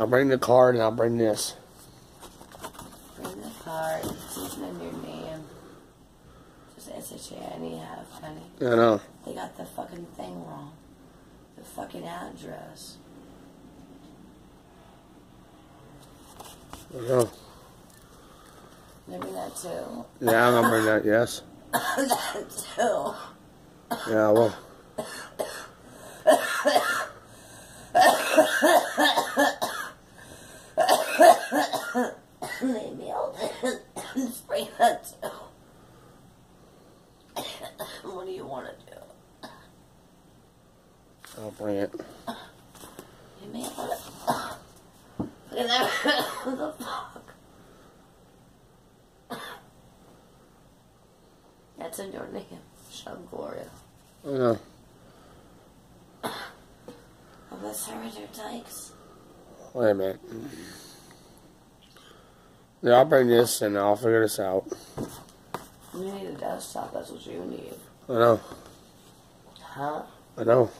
I'll bring the card and I'll bring this. Bring the card. It's even in your name. Just S-H-A-N-E-F, honey. I know. They got the fucking thing wrong. The fucking address. I know. Maybe that too. Yeah, I'm gonna bring that, yes. That too. Yeah, I will. Maybe I'll just bring that too. What do you want to do? I'll bring it. You may want to... Look at that. What the fuck? That's in your name. Sean Gloria. I know. Of the Surrender Dykes. Wait a minute. Yeah, I'll bring this and I'll figure this out. You need a desktop. That's what you need. I know. Huh? I know.